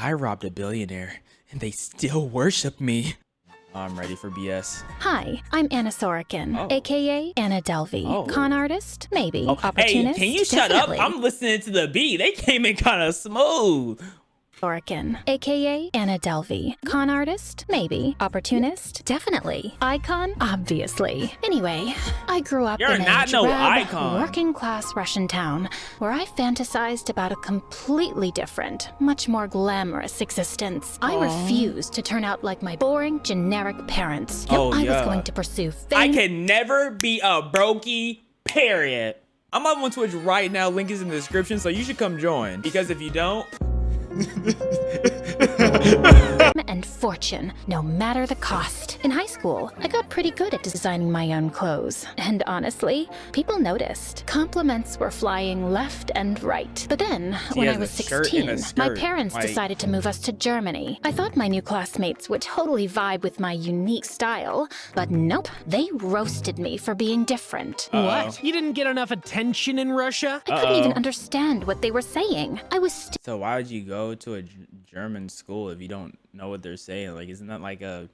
I robbed a billionaire, and they still worship me. I'm ready for BS. Hi, I'm Anna Sorokin, aka Anna Delvey. Con artist? Maybe. Opportunist? Hey, can you shut Definitely. up? I'm listening to the beat. They came in kind of smooth. Sorokin, aka Anna Delvey. Con artist? Maybe. Opportunist? Definitely. Icon? Obviously. Anyway, I grew up You're in not a no drab, icon. working-class Russian town where I fantasized about a completely different, much more glamorous existence. I refused to turn out like my boring, generic parents. I was going to pursue fame. I can never be a brokey, period. I'm on Twitch right now. Link is in the description, so you should come join. Because if you don't... and fortune, no matter the cost. In high school, I got pretty good at designing my own clothes. And honestly, people noticed. Compliments were flying left and right. But then, when I was 16, my parents decided to move us to Germany. I thought my new classmates would totally vibe with my unique style, but nope, they roasted me for being different. What? You didn't get enough attention in Russia? I couldn't even understand what they were saying. I was So why would you go to a German school if you don't know what they're saying? Like, isn't that like a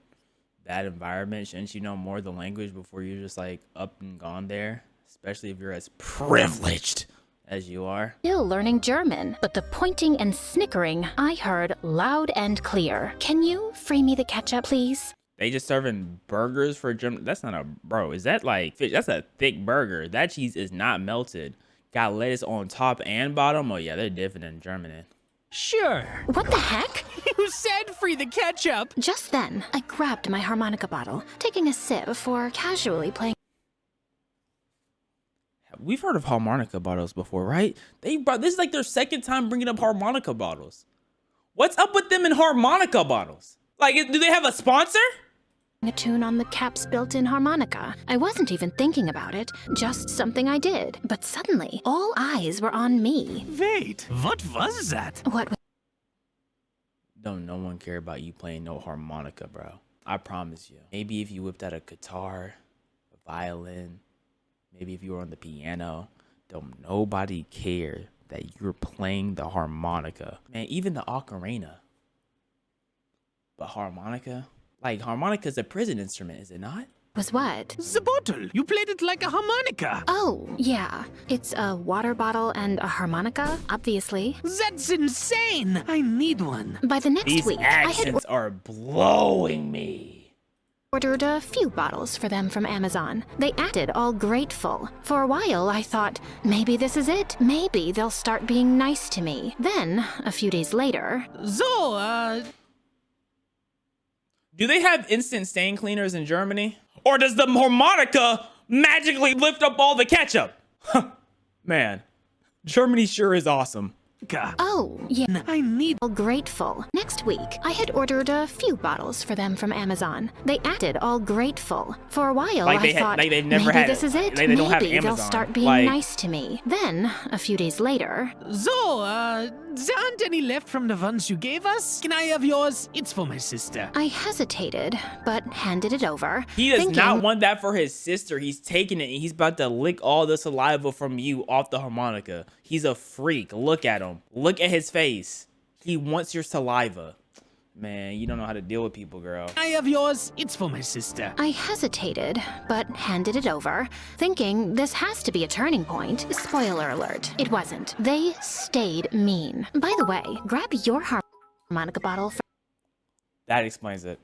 bad environment? Shouldn't you know more of the language before you're just like up and gone there? Especially if you're as privileged as you are. Still learning German, but the pointing and snickering I heard loud and clear. Can you free me the ketchup, please? They just serving burgers for German. That's not a bro. Is that like fish? That's a thick burger. That cheese is not melted. Got lettuce on top and bottom. Oh yeah, they're different in Germany. Sure. What the heck? You said free the ketchup. Just then, I grabbed my harmonica bottle, taking a sip before casually playing. We've heard of harmonica bottles before, right? This is like their second time bringing up harmonica bottles. What's up with them in harmonica bottles? Like, do they have a sponsor? A tune on the cap's built-in harmonica. I wasn't even thinking about it, just something I did. But suddenly, all eyes were on me. Wait, what was that? What? Don't no one care about you playing no harmonica, bro. I promise you. Maybe if you whipped out a guitar, a violin, maybe if you were on the piano, don't nobody care that you're playing the harmonica. Man, even the ocarina. But harmonica? Like, harmonica's a prison instrument, is it not? Was what? The bottle. You played it like a harmonica. Oh, yeah. It's a water bottle and a harmonica, obviously. That's insane. I need one. By the next week, I had are blowing me. ordered a few bottles for them from Amazon. They acted all grateful. For a while, I thought, maybe this is it. Maybe they'll start being nice to me. Then, a few days later... Do they have instant stain cleaners in Germany? Or does the harmonica magically lift up all the ketchup? Man, Germany sure is awesome. Oh, yeah. I need... all grateful. Next week, I had ordered a few bottles for them from Amazon. They acted all grateful. For a while, I thought, they've never maybe had, this is it. They don't have Maybe Amazon. they'll start being nice to me. Then, a few days later... there aren't any left from the ones you gave us? Can I have yours? It's for my sister. I hesitated, but handed it over. He does not want that for his sister. He's taking it and he's about to lick all the saliva from you off the harmonica. He's a freak. Look at him. Look at his face. He wants your saliva. Man, you don't know how to deal with people, girl. I have yours. It's for my sister. I hesitated, but handed it over, thinking this has to be a turning point. Spoiler alert, it wasn't. They stayed mean. By the way, grab your harmonica bottle That explains it.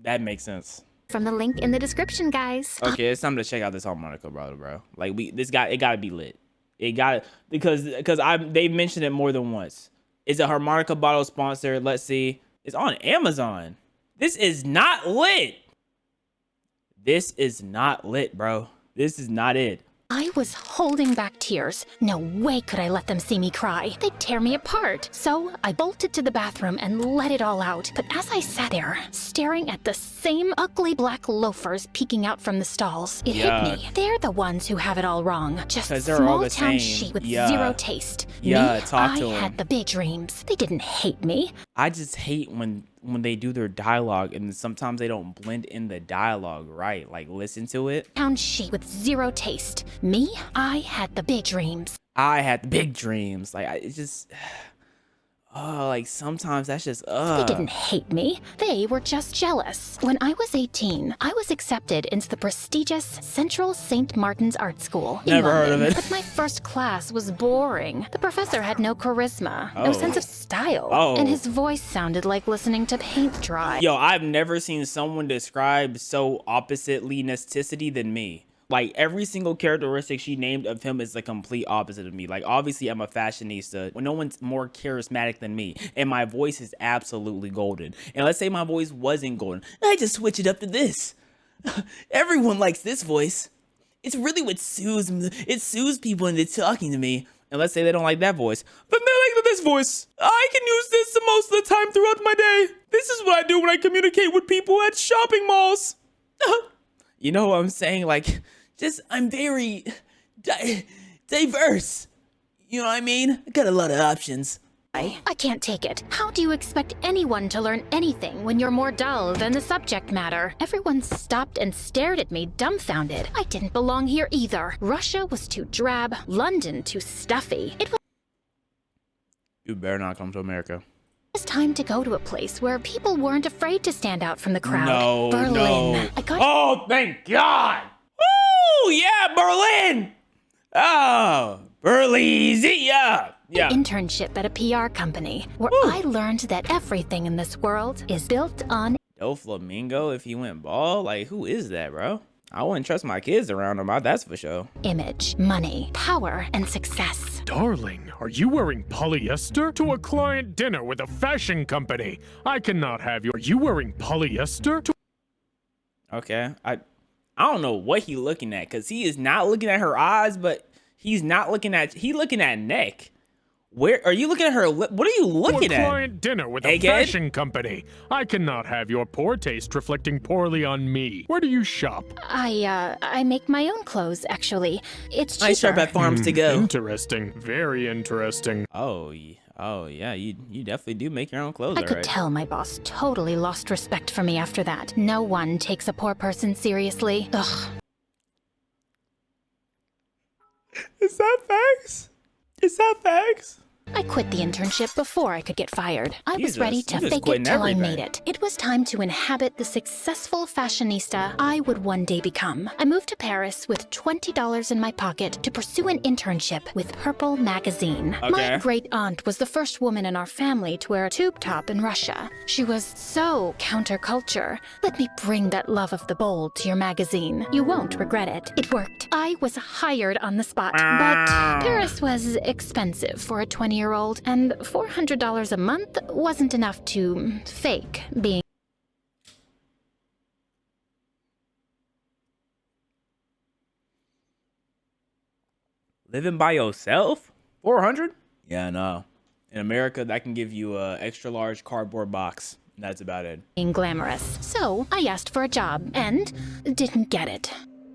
That makes sense. from the link in the description, guys. Okay, it's time to check out this harmonica, bro. Like, it gotta be lit. It got because they mentioned it more than once. It's a harmonica bottle sponsor. Let's see. It's on Amazon. This is not lit. This is not lit, bro. This is not it. I was holding back tears. No way could I let them see me cry. They'd tear me apart. So I bolted to the bathroom and let it all out. But as I sat there, staring at the same ugly black loafers peeking out from the stalls, it hit me. They're the ones who have it all wrong. Just small town sheep with zero taste. I had the big dreams. They didn't hate me. I just hate when they do their dialogue and sometimes they don't blend in the dialogue right. Like, listen to it. Town sheep with zero taste. Me, I had the big dreams. I had the big dreams. Like, it's just... Oh, like sometimes that's just They didn't hate me. They were just jealous. When I was 18, I was accepted into the prestigious Central St. Martin's Art School in Never London. heard of it. But my first class was boring. The professor had no charisma, no Oh. sense of style, Oh. and his voice sounded like listening to paint dry. Yo, I've never seen someone describe so oppositely necessity than me. Like every single characteristic she named of him is the complete opposite of me. Like obviously I'm a fashionista when no one's more charismatic than me, and my voice is absolutely golden. And let's say my voice wasn't golden, I just switch it up to this. Everyone likes this voice. It's really what soothes people into talking to me. And let's say they don't like that voice, then they like this voice. I can use this the most of the time throughout my day. This is what I do when I communicate with people at shopping malls. You know what I'm saying? Like, just, I'm very diverse. You know what I mean? I got a lot of options. I can't take it. How do you expect anyone to learn anything when you're more dull than the subject matter? Everyone stopped and stared at me, dumbfounded. I didn't belong here either. Russia was too drab, London too stuffy. It You better not come to America. was time to go to a place where people weren't afraid to stand out from the crowd. No, Berlin. no. I got Oh, thank God. Woo, yeah, Berlin. Oh, Berlizzi, yeah. an internship at a PR company where I learned that everything in this world is built on Flamingo, if he went bald, like who is that, bro? I wouldn't trust my kids around him. That's for sure. image, money, power, and success. Darling, are you wearing polyester? To a client dinner with a fashion company. I cannot have you. Are you wearing polyester? Okay, I don't know what he looking at, cause he is not looking at her eyes, but he's looking at neck. Where are you looking at her? What are you looking To a at? client dinner with a Hey, kid? fashion company. I cannot have your poor taste reflecting poorly on me. Where do you shop? I make my own clothes, actually. It's cheaper. I shop at Farms to Go. Interesting. Very interesting. Oh yeah, you definitely do make your own clothes. I could alright. tell my boss totally lost respect for me after that. No one takes a poor person seriously. Ugh. Is that facts? Is that facts? I quit the internship before I could get fired. I was Jesus, ready you to just fake quitting it till I everything. made it. It was time to inhabit the successful fashionista I would one day become. I moved to Paris with $20 in my pocket to pursue an internship with Purple magazine. Okay. My great aunt was the first woman in our family to wear a tube top in Russia. She was so counterculture. Let me bring that love of the bold to your magazine. You won't regret it. It worked. I was hired on the spot, but Paris was expensive for a 20-year-old, and $400 a month wasn't enough to fake being Living by yourself? 400? Yeah, no. In America, that can give you a extra large cardboard box. That's about it. glamorous. So I asked for a job and didn't get it.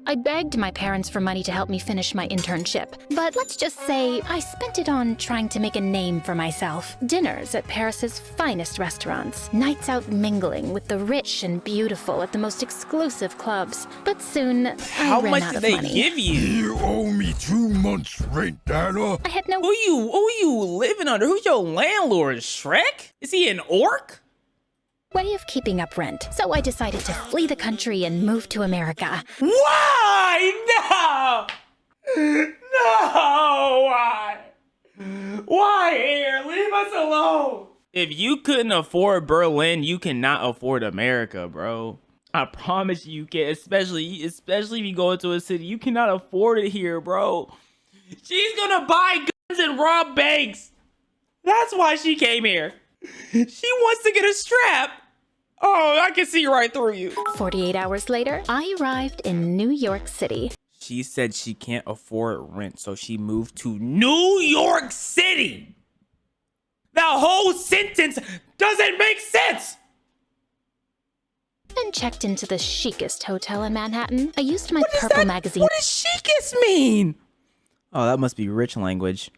I begged my parents for money to help me finish my internship, but let's just say I spent it on trying to make a name for myself. Dinners at Paris's finest restaurants, nights out mingling with the rich and beautiful at the most exclusive clubs. But soon, I How ran much out did of they money. give you? You owe me 2 months' rent, Dana. I had no Who you living under? Who's your landlord? Shrek? Is he an orc? way of keeping up rent, so I decided to flee the country and move to America. Why? No! No! Why? Why here? Leave us alone! If you couldn't afford Berlin, you cannot afford America, bro. I promise you can, especially if you go into a city, you cannot afford it here, bro. She's gonna buy guns and rob banks. That's why she came here. She wants to get a strap. Oh, I can see right through you. 48 hours later, I arrived in New York City. She said she can't afford rent, so she moved to New York City. That whole sentence doesn't make sense. And checked into the chicest hotel in Manhattan. I used my What does Purple that- magazine What does chicest mean? Oh, that must be rich language.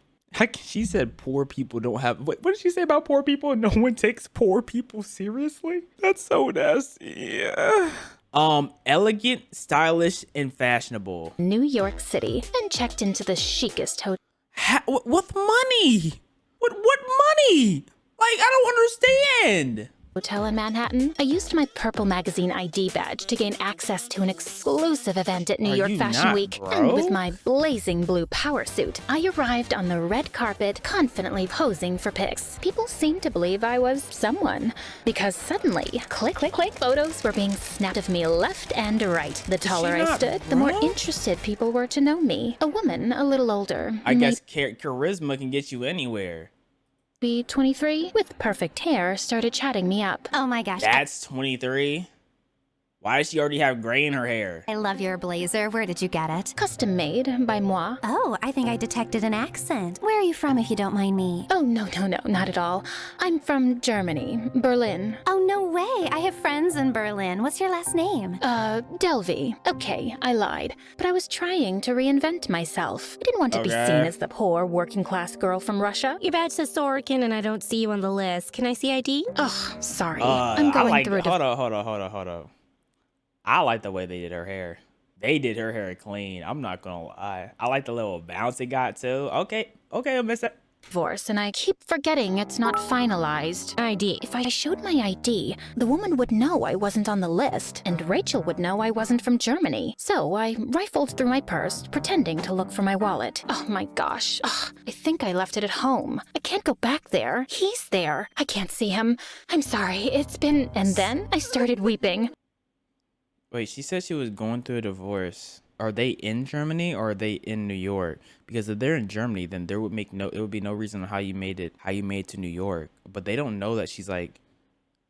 She said poor people don't have. What did she say about poor people? No one takes poor people seriously. That's so nasty. Yeah. Elegant, stylish, and fashionable. New York City, and checked into the chicest hotel With money? What money? Like, I don't understand. Hotel in Manhattan, I used my Purple Magazine ID badge to gain access to an exclusive event at New Are York you Fashion not, Week. bro? And with my blazing blue power suit, I arrived on the red carpet, confidently posing for pics. People seemed to believe I was someone, because suddenly, click, click, click, photos were being snapped of me left and right. The taller I not, stood, the more bro? interested people were to know me. A woman, a little older. I guess charisma can get you anywhere. Maybe 23, with perfect hair, started chatting me up. Oh my gosh, That's 23. Why does she already have gray in her hair? I love your blazer. Where did you get it? Custom made by moi. Oh, I think I detected an accent. Where are you from, if you don't mind me? Oh, no, not at all. I'm from Germany, Berlin. Oh, no way. I have friends in Berlin. What's your last name? Delvey. Okay, I lied. But I was trying to reinvent myself. I didn't want to be Okay. seen as the poor working class girl from Russia. Your badge says Sorokin and I don't see you on the list. Can I see ID? Ugh, sorry. I'm I going like. through Hold on. I like the way they did her hair. They did her hair clean. I'm not gonna lie. I like the little bounce it got too. Okay, I'll miss it. divorce, and I keep forgetting it's not finalized. ID. If I showed my ID, the woman would know I wasn't on the list, and Rachel would know I wasn't from Germany. So I rifled through my purse, pretending to look for my wallet. Oh my gosh. Ugh, I think I left it at home. I can't go back there. He's there. I can't see him. I'm sorry. It's been... And then I started weeping. Wait, she said she was going through a divorce. Are they in Germany or are they in New York? Because if they're in Germany, then it would be no reason how you made it to New York. But they don't know that she's like.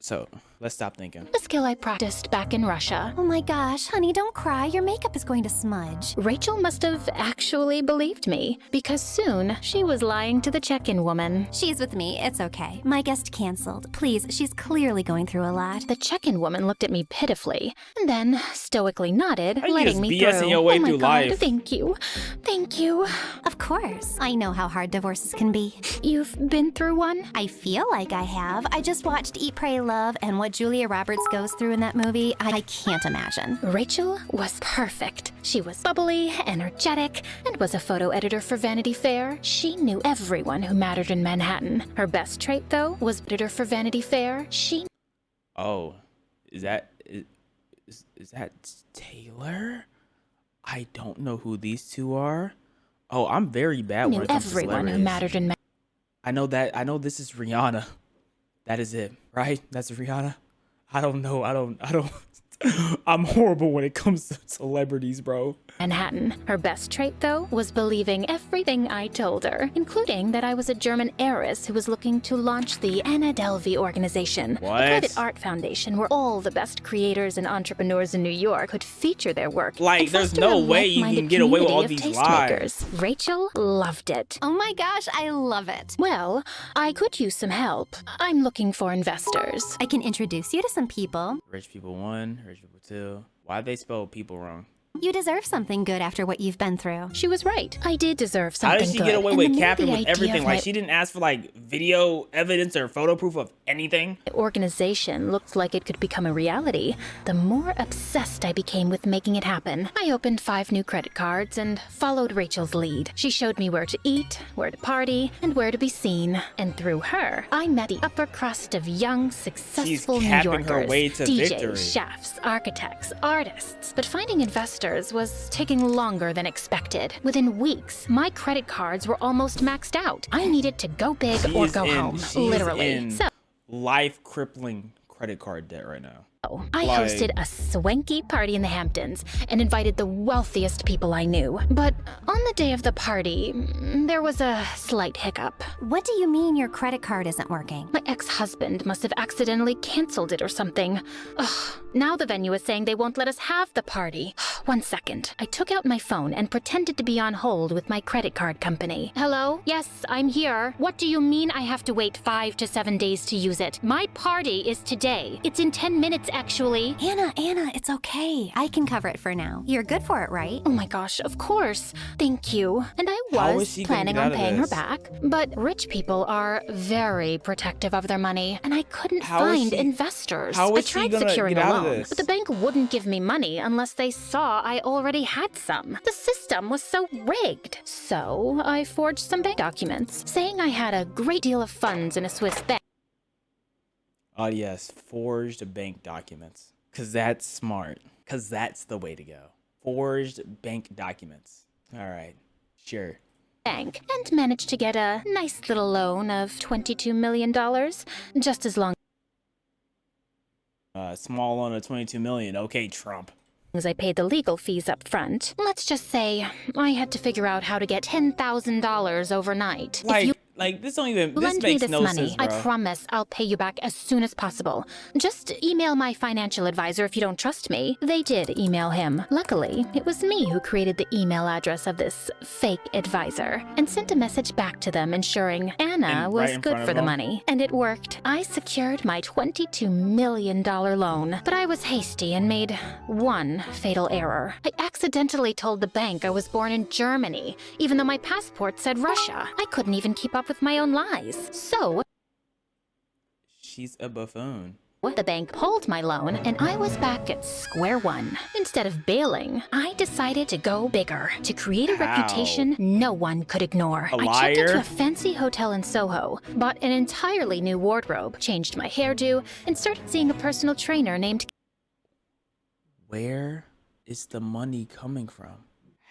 So let's stop thinking. A skill I practiced back in Russia. Oh my gosh, honey, don't cry. Your makeup is going to smudge. Rachel must have actually believed me, because soon she was lying to the check-in woman. She's with me. It's okay. My guest canceled. Please, she's clearly going through a lot. The check-in woman looked at me pitifully, and then stoically nodded, How you letting just me BSing through. your way Oh my through God, life? thank you. Thank you. Of course. I know how hard divorces can be. You've been through one? I feel like I have. I just watched Eat, Pray, Love, and what Julia Roberts goes through in that movie, I can't imagine. Rachel was perfect. She was bubbly, energetic, and was a photo editor for Vanity Fair. She knew everyone who mattered in Manhattan. Her best trait, though, was editor for Vanity Fair. She Oh, is that Taylor? I don't know who these two are. Oh, I'm very bad knew when it comes to everyone who celebrities. mattered in Manhattan. I know this is Rihanna. That is it, right? That's Rihanna. I don't know. I don't. I'm horrible when it comes to celebrities, bro. Manhattan. Her best trait, though, was believing everything I told her, including that I was a German heiress who was looking to launch the Anna Delvey organization, What? a private art foundation where all the best creators and entrepreneurs in New York could feature their work. Like, and there's foster no a way you like-minded can get away with all community these of lies. tastemakers. Rachel loved it. Oh my gosh, I love it. Well, I could use some help. I'm looking for investors. I can introduce you to some people. Rich people 1, rich people 2. Why'd they spell people wrong? You deserve something good after what you've been through. She was right. I did deserve How something did she good. get away and with the minute capping the with idea everything? of Like, my she didn't ask for like video evidence or photo proof of anything. organization looked like it could become a reality, the more obsessed I became with making it happen. I opened 5 new credit cards and followed Rachel's lead. She showed me where to eat, where to party, and where to be seen. And through her, I met the upper crust of young, successful New capping Yorkers. her way to DJs, victory. chefs, architects, artists. But finding investors was taking longer than expected. Within weeks, my credit cards were almost maxed out. I needed to go big or go home, literally. So Life crippling credit card debt right now. I Like- hosted a swanky party in the Hamptons and invited the wealthiest people I knew. But on the day of the party, there was a slight hiccup. What do you mean your credit card isn't working? My ex-husband must have accidentally canceled it or something. Ugh, now the venue is saying they won't let us have the party. 1 second. I took out my phone and pretended to be on hold with my credit card company. Hello? Yes, I'm here. What do you mean I have to wait 5 to 7 days to use it? My party is today. It's in 10 minutes, actually. Anna, it's okay. I can cover it for now. You're good for it, right? Oh my gosh, of course. Thank you. And I How is was she gonna planning get on out of paying her this? back. But rich people are very protective of their money, and I couldn't How is find she- investors. how I is she tried gonna securing get a out of loan, this? but the bank wouldn't give me money unless they saw I already had some. The system was so rigged. So I forged some bank documents saying I had a great deal of funds in a Swiss bank. Oh yes, forged bank documents. Cause that's smart. Cause that's the way to go. Forged bank documents. All right, sure. Bank and managed to get a nice little loan of $22 million, just as long Small loan of 22 million. Okay, Trump. as I paid the legal fees up front. Let's just say I had to figure out how to get $10,000 overnight. If you Like this don't even. This lend me makes this no money, sense, I bro. promise I'll pay you back as soon as possible. Just email my financial advisor if you don't trust me. They did email him. Luckily, it was me who created the email address of this fake advisor and sent a message back to them ensuring Anna And was right in good front of for the him? money. And it worked. I secured my $22 million loan, but I was hasty and made one fatal error. I accidentally told the bank I was born in Germany, even though my passport said Russia. I couldn't even keep up with my own lies. So, She's a buffoon. the bank pulled my loan, and I was back at square one. Instead of bailing, I decided to go bigger, to create a How? reputation no one could ignore. A I checked into liar? a fancy hotel in Soho, bought an entirely new wardrobe, changed my hairdo, and started seeing a personal trainer named Where is the money coming from?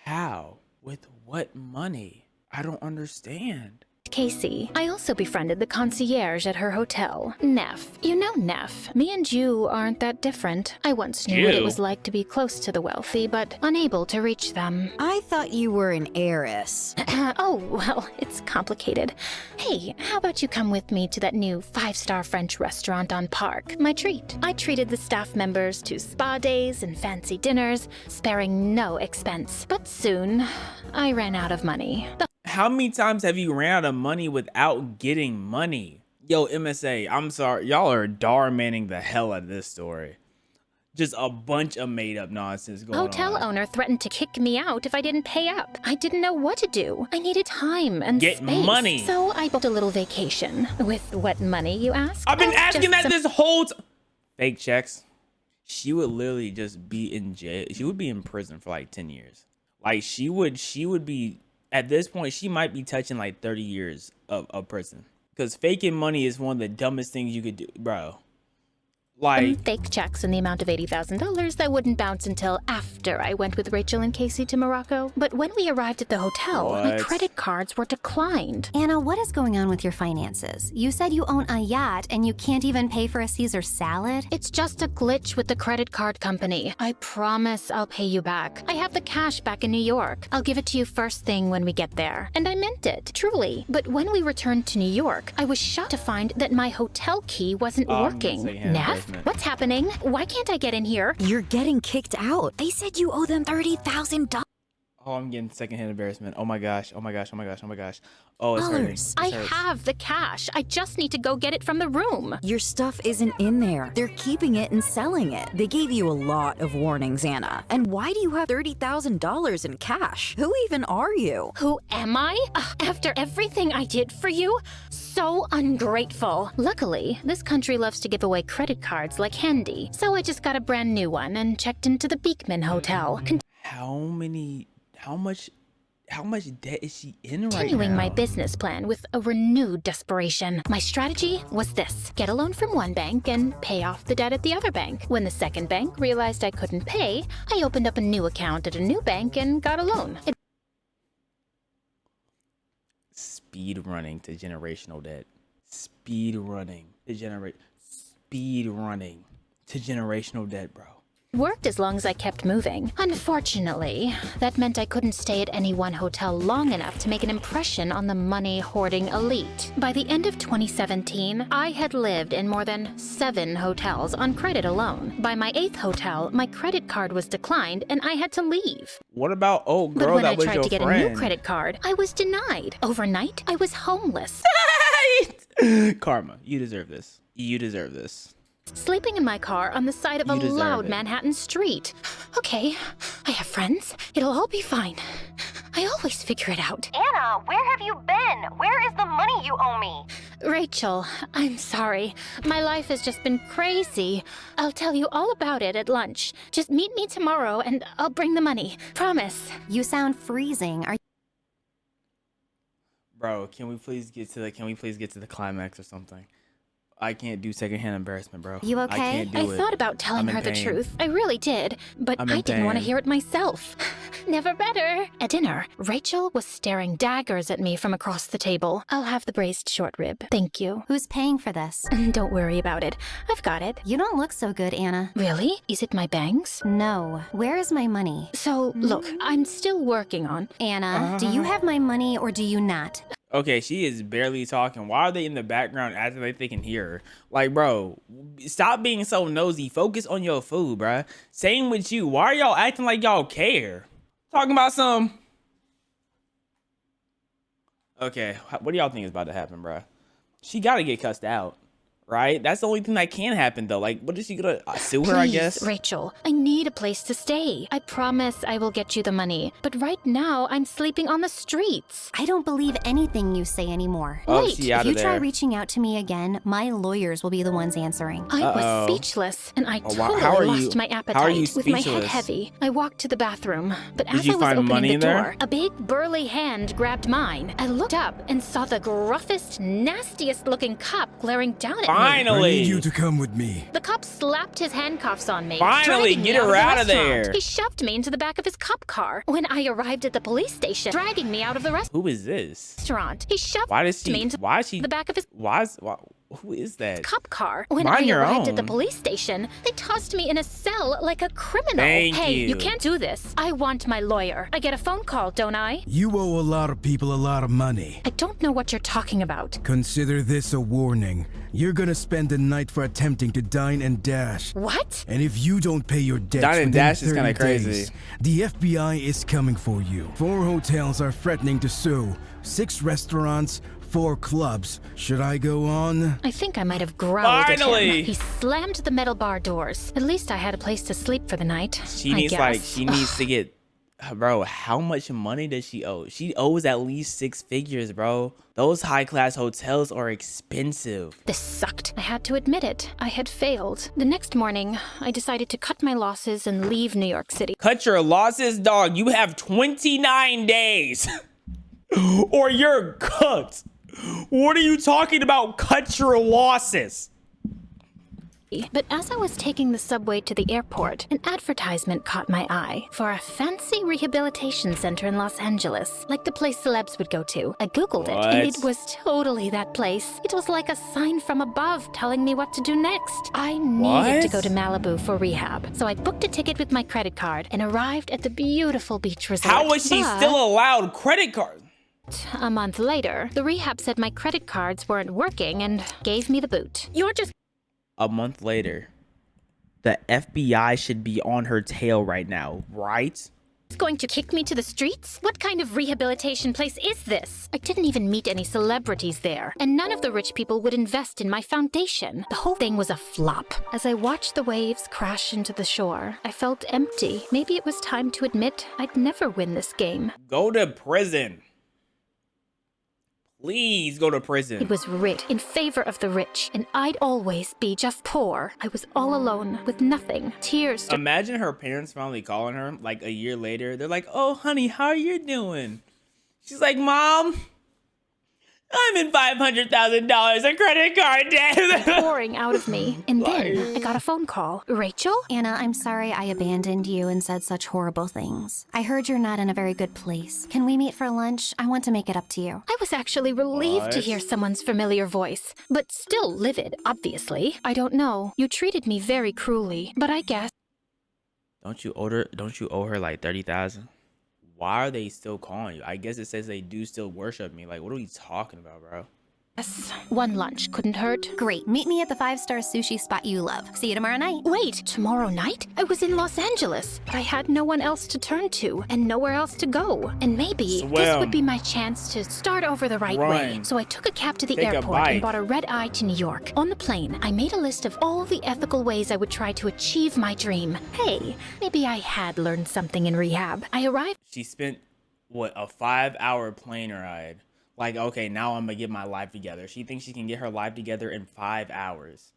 How? With what money? I don't understand. Casey. I also befriended the concierge at her hotel, Neff. You know Neff. Me and you aren't that different. I once knew what it Jew? was like to be close to the wealthy, but unable to reach them. I thought you were an heiress. Oh, well, it's complicated. Hey, how about you come with me to that new 5-star French restaurant on Park? My treat. I treated the staff members to spa days and fancy dinners, sparing no expense. But soon, I ran out of money. How many times have you ran out of money without getting money? Yo, MSA, I'm sorry. Y'all are Darmaning the hell out of this story. Just a bunch of made up nonsense going Hotel on. owner threatened to kick me out if I didn't pay up. I didn't know what to do. I needed time and Get space. money. So I booked a little vacation. With what money, you ask? I've been Oh, asking just that this whole time. Fake checks. She would literally just be in jail. She would be in prison for like 10 years. Like she would be, at this point, she might be touching like 30 years of prison. Because faking money is one of the dumbest things you could do, bro. Like, fake checks in the amount of $80,000 that wouldn't bounce until after I went with Rachel and Casey to Morocco. But when we arrived at the hotel, my What? credit cards were declined. Anna, what is going on with your finances? You said you own a yacht and you can't even pay for a Caesar salad? It's just a glitch with the credit card company. I promise I'll pay you back. I have the cash back in New York. I'll give it to you first thing when we get there. And I meant it, truly. But when we returned to New York, I was shocked to find that my hotel key wasn't I'm gonna working. say hand Neff, embarrassment. what's happening? Why can't I get in here? You're getting kicked out. They said you owe them $30,000. oh, I'm getting secondhand embarrassment. Oh my gosh. Oh my gosh. Oh my gosh. Oh my gosh. Oh, it's hurting. It I hurts. have the cash. I just need to go get it from the room. Your stuff isn't in there. They're keeping it and selling it. They gave you a lot of warnings, Anna. And why do you have $30,000 in cash? Who even are you? Who am I? After everything I did for you? So ungrateful. Luckily, this country loves to give away credit cards like candy. So I just got a brand new one and checked into the Beekman Hotel. How much debt is she in right now? Continuing my business plan with a renewed desperation. My strategy was this: get a loan from one bank and pay off the debt at the other bank. When the second bank realized I couldn't pay, I opened up a new account at a new bank and got a loan. Speed running to generational debt. Speed running to generational debt, bro. Worked as long as I kept moving. Unfortunately, that meant I couldn't stay at any one hotel long enough to make an impression on the money-hoarding elite. By the end of 2017, I had lived in more than 7 hotels on credit alone. By my 8th hotel, my credit card was declined and I had to leave. What about old But girl when that I was tried your to get friend? a new credit card, I was denied. Overnight, I was homeless. Karma, you deserve this. You deserve this. Sleeping in my car on the side of a You deserve loud it. Manhattan street. Okay, I have friends. It'll all be fine. I always figure it out. Anna, where have you been? Where is the money you owe me? Rachel, I'm sorry. My life has just been crazy. I'll tell you all about it at lunch. Just meet me tomorrow and I'll bring the money. Promise. You sound freezing. Are Bro, can we please get to the climax or something? I can't do secondhand embarrassment, bro. You I okay? can't do I it. thought about telling I'm in her the pain. truth. I really did. But I'm I in didn't want to pain. hear it myself. Never better. At dinner, Rachel was staring daggers at me from across the table. I'll have the braised short rib. Thank you. Who's paying for this? Don't worry about it. I've got it. You don't look so good, Anna. Really? Is it my bangs? No. Where is my money? So, look, I'm still working on... Anna, do you have my money or do you not? Okay, she is barely talking. Why are they in the background acting like they can hear her? Like, bro, stop being so nosy. Focus on your food, bruh. Same with you. Why are y'all acting like y'all care? Talking about some... Okay, what do y'all think is about to happen, bruh? She gotta get cussed out, right? That's the only thing that can happen, though. Like, what is she gonna sue her, I guess? Please, Rachel, I need a place to stay. I promise I will get you the money. But right now, I'm sleeping on the streets. I don't believe anything you say anymore. Oh, Wait, she out If you of try there. reaching out to me again, my lawyers will be the ones answering. I was Uh-oh. speechless, and I Oh, totally how are lost you- my how are appetite. you With my head speechless? heavy, I walked to the bathroom. But Did as you I was find opening money the in there? door, a big burly hand grabbed mine. I looked up and saw the gruffest, nastiest-looking cop glaring down at me. I Finally. need you to come with me. The cop slapped his handcuffs on me. Finally, dragging get me her the out of restaurant. there. He shoved me into the back of his cop car. When I arrived at the police station, dragging me out of the Who is this? restaurant, he shoved Why does me she... into Why is she... the back of his Who is that? cop car. When Mind I your arrived at the own. police station, they tossed me in a cell like a criminal. Thank Hey, you. you can't do this. I want my lawyer. I get a phone call, don't I? You owe a lot of people a lot of money. I don't know what you're talking about. Consider this a warning. You're gonna spend the night for attempting to dine and dash. What? And if you don't pay your debts Dine and within dash is 30 kinda crazy. days, the FBI is coming for you. 4 hotels are threatening to sue. 6 restaurants, 4 clubs. Should I go on? I think I might have growled at Finally! him. He slammed the metal bar doors. At least I had a place to sleep for the night. She I needs guess. she needs to get... Bro, how much money does she owe? She owes at least 6 figures, bro. Those high-class hotels are expensive. This sucked. I had to admit it. I had failed. The next morning, I decided to cut my losses and leave New York City. Cut your losses, dog. You have 29 days. Or you're cooked. What are you talking about? Cut your losses. But as I was taking the subway to the airport, an advertisement caught my eye for a fancy rehabilitation center in Los Angeles, like the place celebs would go to. I Googled it, and it What? was totally that place. It was like a sign from above telling me what to do next. I needed to go What? to Malibu for rehab, so I booked a ticket with my credit card and arrived at the beautiful beach resort. How was she But still allowed credit cards? a month later, the rehab said my credit cards weren't working and gave me the boot. You're just A month later, the FBI should be on her tail right now, right? going to kick me to the streets? What kind of rehabilitation place is this? I didn't even meet any celebrities there, and none of the rich people would invest in my foundation. The whole thing was a flop. As I watched the waves crash into the shore, I felt empty. Maybe it was time to admit I'd never win this game. Go to prison. Please go to prison. It was writ in favor of the rich, and I'd always be just poor. I was all alone, with nothing. Tears Imagine her parents finally calling her like a year later. They're like, "Oh, honey, how are you doing?" She's like, "Mom, I'm in $500,000 in credit card debt." pouring out of me. And then I got a phone call. Rachel? Anna, I'm sorry I abandoned you and said such horrible things. I heard you're not in a very good place. Can we meet for lunch? I want to make it up to you. I was actually relieved to What? hear someone's familiar voice, but still livid, obviously. I don't know. You treated me very cruelly, but I guess. Don't you owe her like 30,000? Why are they still calling you? I guess it says they do still worship me. Like, what are we talking about, bro? One lunch couldn't hurt. Great. Meet me at the 5-star sushi spot you love. See you tomorrow night. Wait, tomorrow night? I was in Los Angeles, but I had no one else to turn to and nowhere else to go. And maybe this Swim. would be my chance to start over the right way. Run. So I took a cab to the Take a airport bite. and bought a red eye to New York. On the plane, I made a list of all the ethical ways I would try to achieve my dream. Hey, maybe I had learned something in rehab. I arrived. She spent, what, a 5-hour plane ride. Like, okay, now I'm gonna get my life together. She thinks she can get her life together in 5 hours.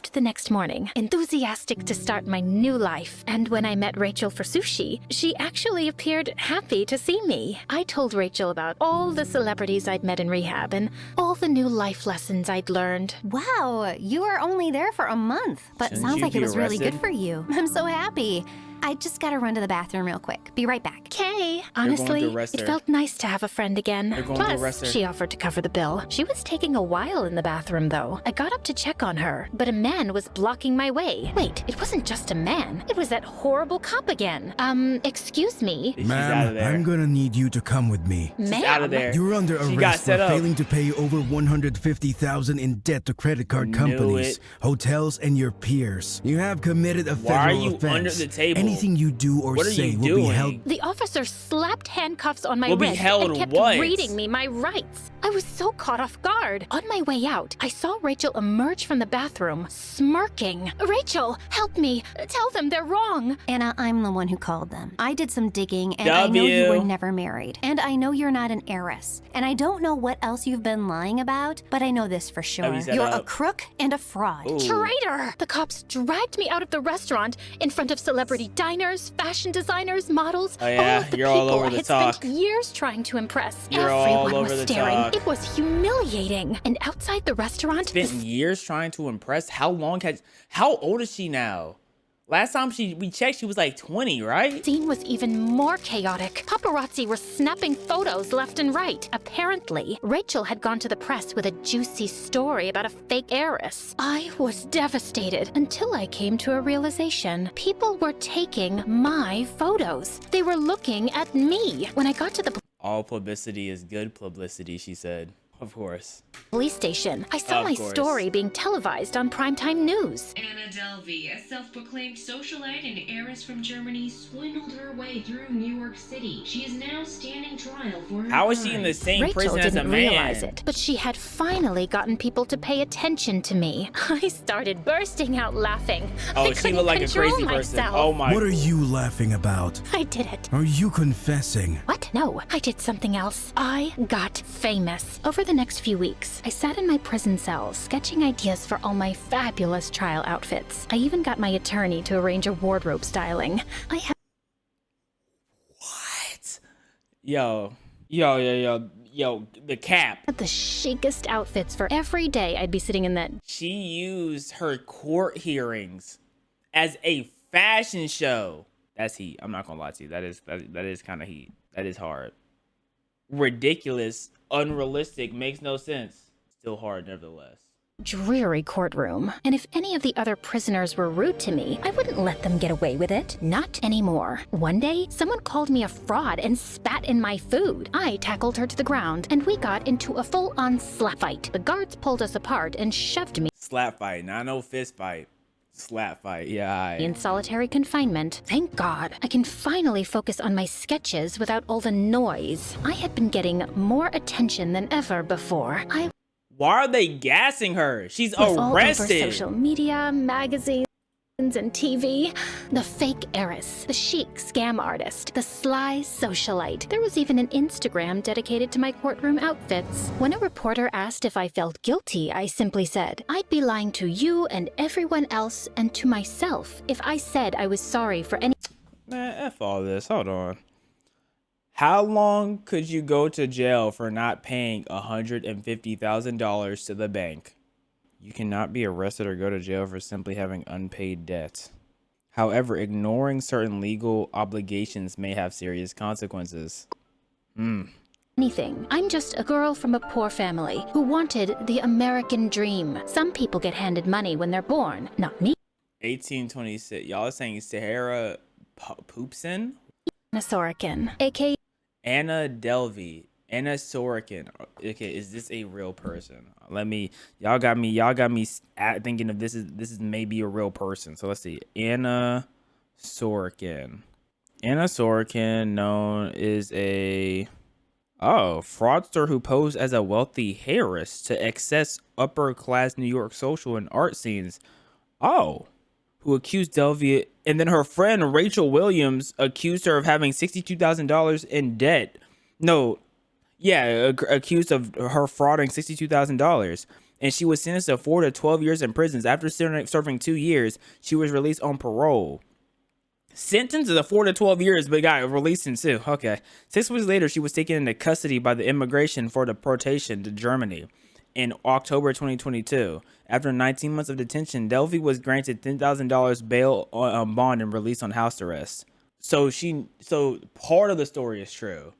The next morning, enthusiastic to start my new life. And when I met Rachel for sushi, she actually appeared happy to see me. I told Rachel about all the celebrities I'd met in rehab and all the new life lessons I'd learned. Wow, you were only there for a month, but Shouldn't sounds you like it be was really good arrested? for you. I'm so happy. I just gotta run to the bathroom real quick. Be right back. Okay, going honestly, to arrest it her. felt nice to have a friend again. They're going to arrest Plus, her. she offered to cover the bill. She was taking a while in the bathroom, though. I got up to check on her, but a man was blocking my way. Wait, it wasn't just a man. It was that horrible cop again. Excuse me? She's out of Ma'am, there. I'm gonna need you to come with me. She's out of there. You're under She got arrest for set up. failing to pay over $150,000 in debt to credit card Knew companies, it. hotels, and your peers. You have committed a Why are federal you offense. under the table? Anything you do or What are say you will doing? be held. The officer slapped handcuffs on my Will be wrist held and kept what? reading me my rights. I was so caught off guard. On my way out, I saw Rachel emerge from the bathroom, smirking. Rachel, help me. Tell them they're wrong. Anna, I'm the one who called them. I did some digging, and I know you were W. never married. And I know you're not an heiress. And I don't know what else you've been lying about, but I know this for sure. set You're a up. crook and a fraud. Ooh. Traitor! The cops dragged me out of the restaurant in front of celebrity diners, fashion designers, models, Oh, yeah, all of the you're people all over I the had talk. spent years trying to impress. You're Everyone all over was the staring. talk. It was humiliating. And outside the restaurant, Spent years trying to impress. How old is she now? Last time we checked, she was like 20, right? scene was even more chaotic. Paparazzi were snapping photos left and right. Apparently, Rachel had gone to the press with a juicy story about a fake heiress. I was devastated until I came to a realization. People were taking my photos. They were looking at me. When I got to the All publicity is good publicity, she said. Of course. police station, I saw Of my course. story being televised on primetime news. Anna Delvey, a self-proclaimed socialite and heiress from Germany, swindled her way through New York City. She is now standing trial for her How is she in the crimes. same Rachel prison as a didn't man? realize it, but she had finally gotten people to pay attention to me. I started bursting out laughing. Oh, I she couldn't looked like a control crazy person. myself. Oh my. What are you laughing about? I did it. Are you confessing? What? No, I did something else. I got famous. Over the next few weeks, I sat in my prison cell, sketching ideas for all my fabulous trial outfits. I even got my attorney to arrange a wardrobe styling. I had What? Yo, the cap. the chicest outfits for every day I'd be sitting in that She used her court hearings as a fashion show. That's heat. I'm not gonna lie to you. That is kind of heat. That is hard. Ridiculous, unrealistic, makes no sense. Still hard, nevertheless. dreary courtroom. And if any of the other prisoners were rude to me, I wouldn't let them get away with it. Not anymore. One day, someone called me a fraud and spat in my food. I tackled her to the ground, and we got into a full-on slap fight. The guards pulled us apart and shoved me Slap fight, not no fist fight. Slap fight, yeah. in solitary confinement. Thank God, I can finally focus on my sketches without all the noise. I had been getting more attention than ever before. I Why are they gassing her? She's was all over arrested. social media, magazines, and TV. The fake heiress, the chic scam artist, the sly socialite. There was even an Instagram dedicated to my courtroom outfits. When a reporter asked if I felt guilty, I simply said, I'd be lying to you and everyone else and to myself if I said I was sorry for any. Man, F all this. Hold on. How long could you go to jail for not paying $150,000 to the bank? You cannot be arrested or go to jail for simply having unpaid debt. However, ignoring certain legal obligations may have serious consequences. Anything. I'm just a girl from a poor family who wanted the American dream. Some people get handed money when they're born, not me. 1826. Y'all are saying Sahara Poopson? Anna Sorokin, aka Anna Delvey. Anna Sorokin. Okay, is this a real person? Y'all got me thinking of this is maybe a real person. So let's see. Anna Sorokin. Anna Sorokin known is a fraudster who posed as a wealthy heiress to access upper class New York social and art scenes. Who accused Delvey, and then her friend Rachel Williams accused her of having $62,000 in debt. Accused of her frauding $62,000. and she was sentenced to 4 to 12 years in prison. After serving 2 years, she was released on parole. Sentenced to 4 to 12 years, but got released in 2. Okay. 6 weeks later, she was taken into custody by the immigration for deportation to Germany in October 2022. After 19 months of detention, Delvey was granted $10,000 bail on bond and released on house arrest. So part of the story is true.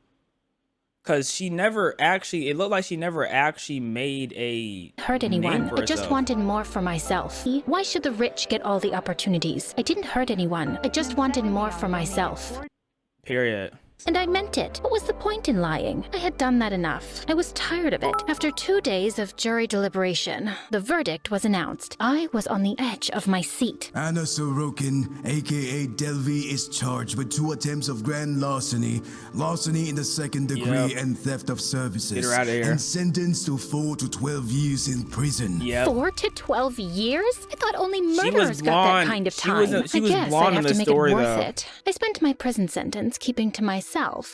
Because she never actually, it looked like she never actually made a hurt anyone. name for I just herself. wanted more for myself. Why should the rich get all the opportunities? I didn't hurt anyone. I just wanted more for myself. Period. And I meant it. What was the point in lying? I had done that enough. I was tired of it. After 2 days of jury deliberation, the verdict was announced. I was on the edge of my seat. Anna Sorokin, aka Delvey, is charged with 2 attempts of grand larceny, larceny in the 2nd degree, and theft of services. Get her out of here. And sentenced to 4 to 12 years in prison. 4 to 12 years? I thought only was murderers got blonde. that kind of She time. was I guess blonde I'd in have to the make story, it worth though. it. I spent my prison sentence keeping to myself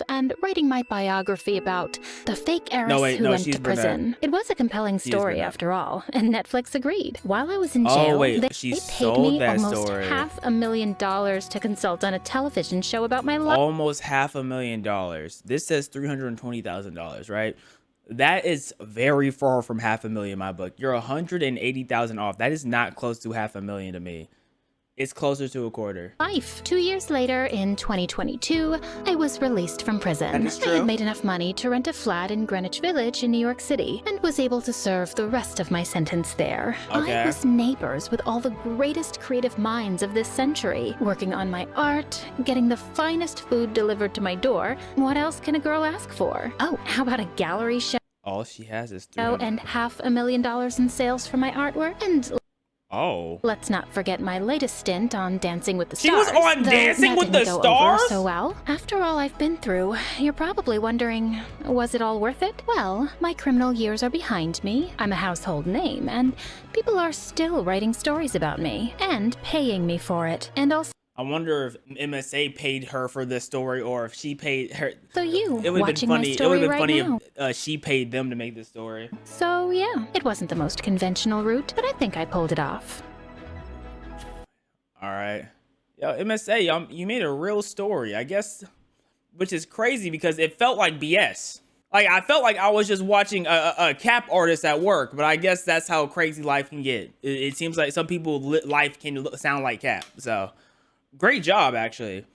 and writing my biography about the fake heiress who went she's to prison. brunette. It was a compelling story brunette. after all, and Netflix agreed. While I was in jail, She they paid sold me that almost story. $500,000 to consult on a television show about my life. Almost $500,000. This says $320,000, right? That is very far from $500,000 in my book. You're $180,000 off. That is not close to $500,000 to me. It's closer to a quarter. 2 years later, in 2022, I was released from prison. That is I true. had made enough money to rent a flat in Greenwich Village in New York City and was able to serve the rest of my sentence there. Okay. I was neighbors with all the greatest creative minds of this century, working on my art, getting the finest food delivered to my door. What else can a girl ask for? Oh, how about a gallery show All she has is and $500,000 in sales for my artwork? And let's not forget my latest stint on Dancing with the She Stars. was on though Dancing that with the didn't go Stars? over so well. After all I've been through, you're probably wondering, was it all worth it? Well, my criminal years are behind me. I'm a household name, and people are still writing stories about me and paying me for it. And also, I wonder if MSA paid her for this story or if she paid her. so you It would have watching been my funny. It story would have been right funny now. if she paid them to make this story. So yeah, it wasn't the most conventional route, but I think I pulled it off. All right. Yo, MSA, you made a real story, I guess, which is crazy because it felt like BS. Like, I felt like I was just watching a cap artist at work, but I guess that's how crazy life can get. It seems like some people life can sound like cap. So, great job, actually.